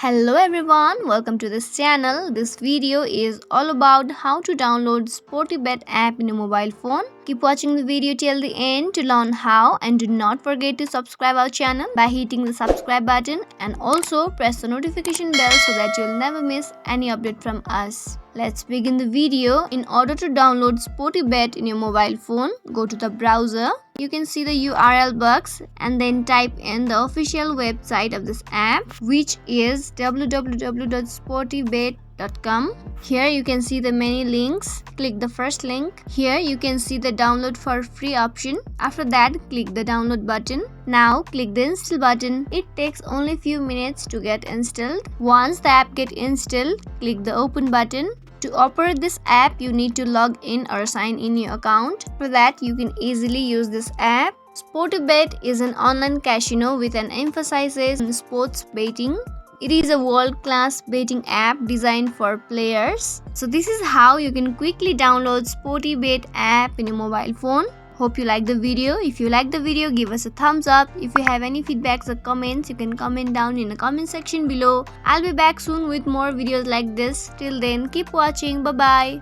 Hello everyone, welcome to this channel. This video is all about how to download Sporty Bet app in your mobile phone. Keep watching the video till the end to learn how, and do not forget to subscribe our channel by hitting the subscribe button and also press the notification bell so that you'll never miss any update from us. Let's begin the video. In order to download Sporty Bet in your mobile phone, go to the browser. You can see the URL box and then type in the official website of this app, which is www.sportybet.com. Here you can see the many links. Click the first link. Here you can see the download for free option. After that, click the download button. Now click the install button. It takes only few minutes to get installed. Once the app get installed, click the open button. To operate this app, you need to log in or sign in your account. For that, you can easily use this app. Sporty Bet is an online casino with an emphasis on sports betting. It is a world-class betting app designed for players. So this is how you can quickly download Sporty Bet app in your mobile phone. Hope you like the video. If you like the video, give us a thumbs up. If you have any feedbacks or comments, you can comment down in the comment section below. I'll be back soon with more videos like this. Till then, keep watching. Bye bye.